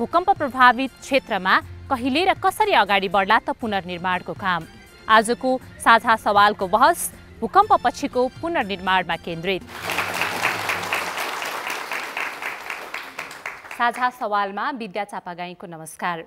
भूकम्प प्रभावित क्षेत्रमा कहिले र कसरी अगाडि बढ्ला त पुनर्निर्माणको काम। आजको साझा सवालको बहस भूकम्पपछिको पुनर्निर्माणमा केन्द्रित। साझा सवालमा विद्या चापागाईको नमस्कार।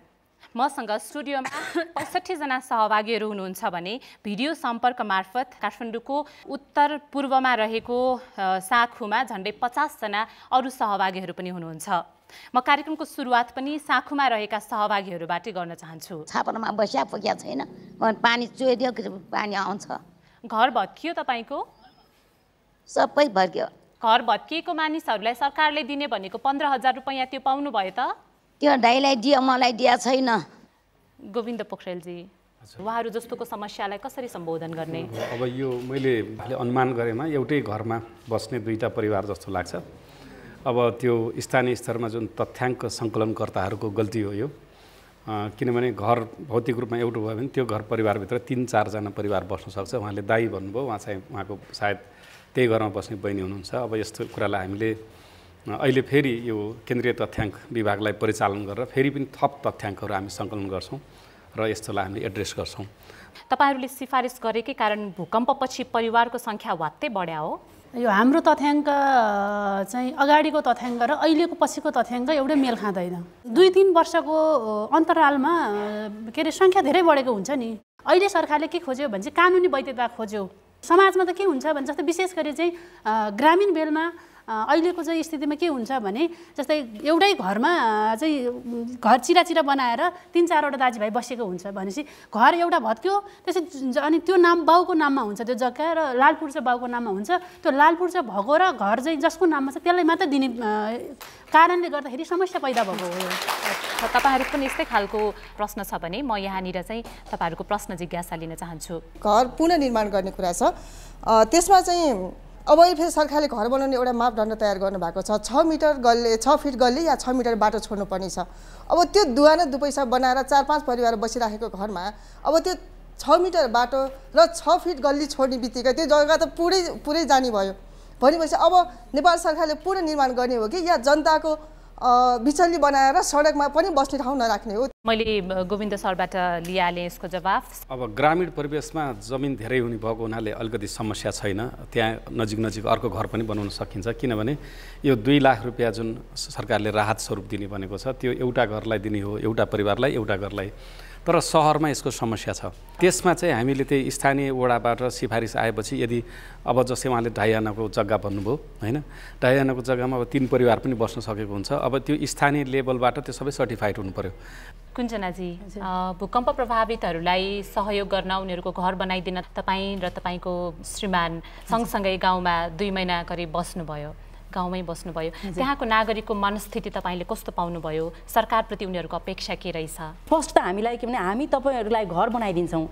मसँग स्टुडियोमा 65 जना सहभागीहरू हुनुहुन्छ भने भिडियो सम्पर्क मार्फत काठमाडौँको उत्तर पूर्वमा रहेको साँखुमा झन्डै 50 जना अरू सहभागीहरू पनि हुनुहुन्छ। म कार्यक्रमको सुरुवात पनि साँखुमा रहेका सहभागीहरूबाट गर्न चाहन्छु। छापरमा बस्या पुग्या छैन, पानी चुहिदियो, पानी आउँछ। घर भत्कियो तपाईँको? सबै भत्कियो। घर भत्किएको मानिसहरूलाई सरकारले दिने भनेको 15,000 रुपैयाँ त्यो पाउनु भयो त? त्यो दाइलाई दियो, मलाई दिया छैन। गोविन्द पोखरेलजी, उहाँहरू जस्तोको समस्यालाई कसरी सम्बोधन गर्ने? अब यो मैले अनुमान गरेमा एउटै घरमा बस्ने दुईटा परिवार जस्तो लाग्छ। अब त्यो स्थानीय स्तरमा जुन तथ्याङ्क सङ्कलनकर्ताहरूको गल्ती हो यो, किनभने घर भौतिक रूपमा एउटा भयो भने त्यो घर परिवारभित्र 3-4 जना परिवार बस्न सक्छ। उहाँले दाइ भन्नुभयो, उहाँ चाहिँ उहाँको सायद त्यही घरमा बस्ने बहिनी हुनुहुन्छ। अब यस्तो कुरालाई हामीले अहिले फेरि यो केन्द्रीय तथ्याङ्क विभागलाई परिचालन गरेर फेरि पनि थप तथ्याङ्कहरू हामी सङ्कलन गर्छौँ र यस्तोलाई हामीले एड्रेस गर्छौँ। तपाईँहरूले सिफारिस गरेकै कारण भूकम्पपछि परिवारको सङ्ख्या वात्तै बढ्या हो? यो हाम्रो तथ्याङ्क चाहिँ अगाडिको तथ्याङ्क र अहिलेको पछिको तथ्याङ्क एउटै मेल खाँदैन। 2-3 वर्षको अन्तरालमा के अरे सङ्ख्या धेरै बढेको हुन्छ नि। अहिले सरकारले के खोज्यो भने चाहिँ कानुनी वैधता खोज्यो। समाजमा त के हुन्छ भने जस्तै विशेष गरी चाहिँ ग्रामीण बेलमा अहिलेको चाहिँ स्थितिमा के हुन्छ भने जस्तै एउटै घरमा चाहिँ घर चिरा बनाएर 3-4 वटा दाजुभाइ बसेको हुन्छ भनेपछि घर एउटा भत्क्यो, त्यसपछि अनि त्यो नाम बाउको नाममा हुन्छ, त्यो जग्गा र लालपुर चाहिँ बाउको नाममा हुन्छ। त्यो लालपुर चाहिँ भएको र घर चाहिँ जसको नाममा छ त्यसलाई मात्र दिने कारणले गर्दाखेरि समस्या पैदा भएको हो। तपाईँहरूको पनि यस्तै खालको प्रश्न छ भने म यहाँनिर चाहिँ तपाईँहरूको प्रश्न जिज्ञासा लिन चाहन्छु। घर पुनर्निर्माण गर्ने कुरा छ, त्यसमा चाहिँ अब फेरि सरकारले घर बनाउने एउटा मापदण्ड तयार गर्नुभएको छ। 6 फिट गल्ली या 6 मिटर बाटो छोड्नुपर्ने छ। अब त्यो दुवा न दुपैसा बनाएर 4-5 परिवार बसिराखेको घरमा अब त्यो 6 मिटर बाटो र 6 फिट गल्ली छोड्ने बित्तिकै त्यो जग्गा त पुरै जाने भयो। भनेपछि अब नेपाल सरकारले पुनर्निर्माण गर्ने हो कि या जनताको बिचल्ली बनाएर सडकमा पनि बस्ने ठाउँ नराख्ने हो? मैले गोविन्द सरबाट लिइहालेँ यसको जवाफ। अब ग्रामीण परिवेशमा जमिन धेरै हुने भएको हुनाले अलिकति समस्या छैन, त्यहाँ नजिक अर्को घर पनि बनाउन सकिन्छ। किनभने यो 2 लाख रुपियाँ जुन सरकारले राहत स्वरूप दिने भनेको छ त्यो एउटा घरलाई दिने हो, एउटा परिवारलाई, एउटा घरलाई। तर सहरमा यसको समस्या छ। त्यसमा चाहिँ हामीले त्यही स्थानीय वडाबाट सिफारिस आएपछि यदि अब जस्तै उहाँले 2.5 आनाको जग्गा भन्नुभयो होइन, 2.5 आनाको जग्गामा अब 3 परिवार पनि बस्न सकेको हुन्छ। अब त्यो स्थानीय लेभलबाट त्यो सबै सर्टिफाइड हुनु पर्यो। कुञ्चनाजी, भूकम्प प्रभावितहरूलाई सहयोग गर्न उनीहरूको घर बनाइदिन तपाईँ र तपाईँको श्रीमान सँगसँगै गाउँमा 2 महिना करिब बस्नुभयो, गाउँमै बस्नुभयो। त्यहाँको नागरिकको मनस्थिति तपाईँले कस्तो पाउनुभयो? सरकारप्रति उनीहरूको अपेक्षा के रहेछ? फर्स्ट त हामीलाई के भने हामी तपाईँहरूलाई घर बनाइदिन्छौँ,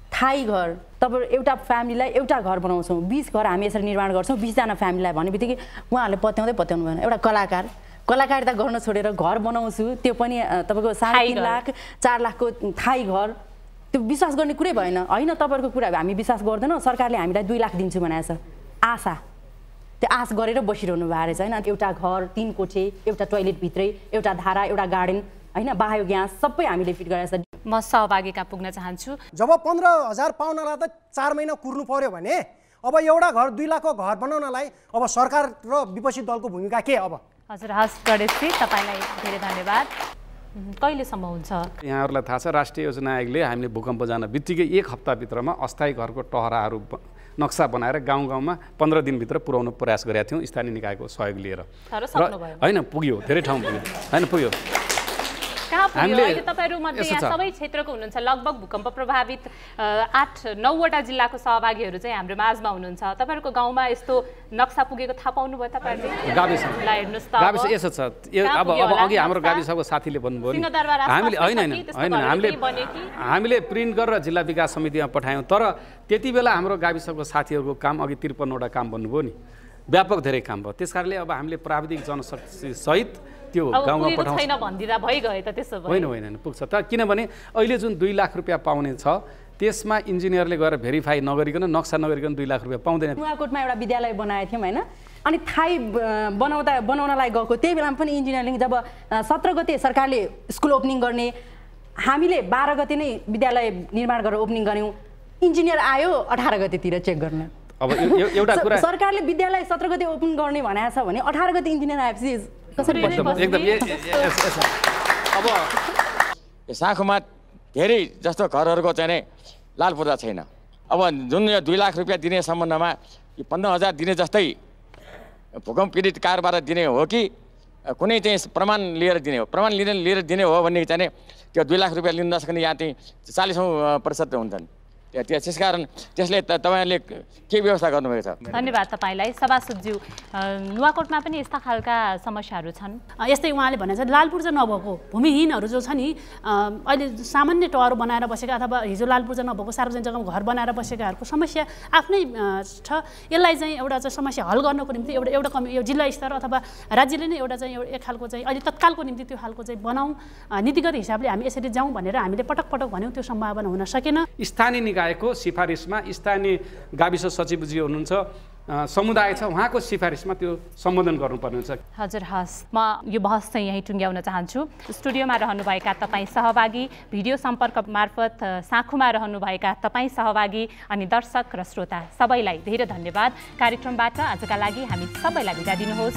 थाई घर, तपाईँ एउटा फ्यामिलीलाई एउटा घर बनाउँछौँ, 20 घर हामी यसरी निर्माण गर्छौँ 20 जना फ्यामिलीलाई भने बित्तिकै उहाँहरूले पत्याउँदै पत्याउनु भएन। एउटा कलाकारिता गर्न छोडेर घर बनाउँछु, त्यो पनि तपाईँको 3.5 लाख 4 लाखको थाई घर, त्यो विश्वास गर्ने कुरै भएन। होइन, तपाईँहरूको कुरा हामी विश्वास गर्दैनौँ, सरकारले हामीलाई 2 लाख दिन्छु भनेको छ। आशा, त्यो आश गरेर बसिरहनु भएको रहेछ होइन। एउटा घर, 3 कोठे, एउटा टोइलेट भित्रै, एउटा धारा, एउटा गार्डन होइन, बायो ग्यास सबै हामीले फिट गरेको छ। म सहभागिता पुग्न चाहन्छु। जब 15,000 पाउनलाई त 4 महिना कुर्नु पर्यो भने अब एउटा घर 2 लाखको घर बनाउनलाई अब सरकार र विपक्षी दलको भूमिका के? अब हजुर, हस् गणेशजी, तपाईँलाई धेरै धन्यवाद। कहिलेसम्म हुन्छ? यहाँहरूलाई थाहा छ राष्ट्रिय योजना आयोगले हामीले भूकम्प जान बित्तिकै 1 हप्ताभित्रमा अस्थायी घरको टहराहरू नक्सा बनाएर गाउँमा 15 दिनभित्र पुर्याउनु प्रयास गरेका थियौँ स्थानीय निकायको सहयोग लिएर। होइन, पुग्यो, धेरै ठाउँ पुग्यो होइन, पुग्यो। कहाँ पुग्यो? अहिले तपाईँहरू मध्ये यहाँ सबै क्षेत्रको हुनुहुन्छ, लगभग भूकम्प प्रभावित 8-9 वटा जिल्लाको सहभागीहरू चाहिँ हाम्रो माझमा हुनुहुन्छ। तपाईँहरूको गाउँमा यस्तो नक्सा पुगेको थाहा पाउनुभयो तपाईँहरूले? गाविस यसो छ। अब अघि हाम्रो गाविसको साथीले भन्नुभयो नि, हामीले प्रिन्ट गरेर जिल्ला विकास समितिमा पठायौँ। तर त्यति बेला हाम्रो गाविसको साथीहरूको काम अघि 53 वटा काम भन्नुभयो नि, व्यापक धेरै काम भयो। त्यसकारणले अब हामीले प्राविधिक जनशक्ति सहित त्यो गाउँमा पठाउँछ छैन भन्दिदा भइगयो त त्यसो भए? होइन पुग्छ त। किनभने अहिले जुन 2 लाख रुपियाँ पाउने छ त्यसमा इन्जिनियरले गएर भेरिफाई नगरिकन नक्सा नगरिकन 2 लाख रुपियाँ पाउँदैन। नुवाकोटमा एउटा विद्यालय बनाएको थियौँ होइन, अनि थाहै बनाउनलाई गएको त्यही बेलामा पनि इन्जिनियरिङ जब 17 गते सरकारले स्कुल ओपनिङ गर्ने, हामीले 12 गते नै विद्यालय निर्माण गरेर ओपनिङ गऱ्यौँ, इन्जिनियर आयो 18 गतेतिर चेक गर्न। अब एउटा कुरा सरकारले विद्यालय 17 गते ओपन गर्ने भनेको छ भने 18 गते इन्जिनियर आएपछि कसरी एकदम अब साँखुमा धेरै जस्तो घरहरूको चाहिँ लाल पूर्जा छैन। अब जुन यो 2 लाख रुपियाँ दिने सम्बन्धमा 15,000 दिने जस्तै भूकम्प पीडित कारबाट दिने हो कि कुनै चाहिँ प्रमाण लिएर दिने हो? प्रमाण लिएर दिने हो भने चाहिँ त्यो 2 लाख रुपियाँ लिन नसक्ने यहाँ चाहिँ 40% हुन्छन्। त्यसकारण त्यसले तपाईँहरूले के व्यवस्था गर्नुभएको छ? धन्यवाद तपाईँलाई। सभासदज्यू, नुवाकोटमा पनि यस्ता खालका समस्याहरू छन्? यस्तै उहाँले भने चाहिँ लाल पूर्जा नभएको भूमिहीनहरू जो छ नि, अहिले सामान्य टहर बनाएर बसेका अथवा हिजो लाल पूर्जा नभएको सार्वजनिक जग्गामा घर बनाएर बसेकाहरूको समस्या आफ्नै छ। यसलाई चाहिँ एउटा चाहिँ समस्या हल गर्नको निम्ति एउटा यो जिल्ला स्तर अथवा राज्यले नै एउटा चाहिँ एक खालको चाहिँ अहिले तत्कालको निम्ति त्यो खालको चाहिँ बनाऊँ, नीतिगत हिसाबले हामी यसरी जाउँ भनेर हामीले पटक भन्यौँ, त्यो सम्भावना हुन सकेन। स्थानीय निकायको सिफारिसमा स्थानीय गाविस सचिवजी हुनुहुन्छ, समुदाय छ, उहाँको सिफारिसमा त्यो सम्बोधन गर्नुपर्ने हुन्छ। हजुर, हस्, म यो बहस चाहिँ यहीँ टुङ्ग्याउन चाहन्छु। स्टुडियोमा रहनुभएका तपाईँ सहभागी, भिडियो सम्पर्क मार्फत साँखुमा रहनुभएका तपाईँ सहभागी अनि दर्शक र श्रोता सबैलाई धेरै धन्यवाद। कार्यक्रमबाट आजका लागि हामी सबैलाई बिदा दिनुहोस्।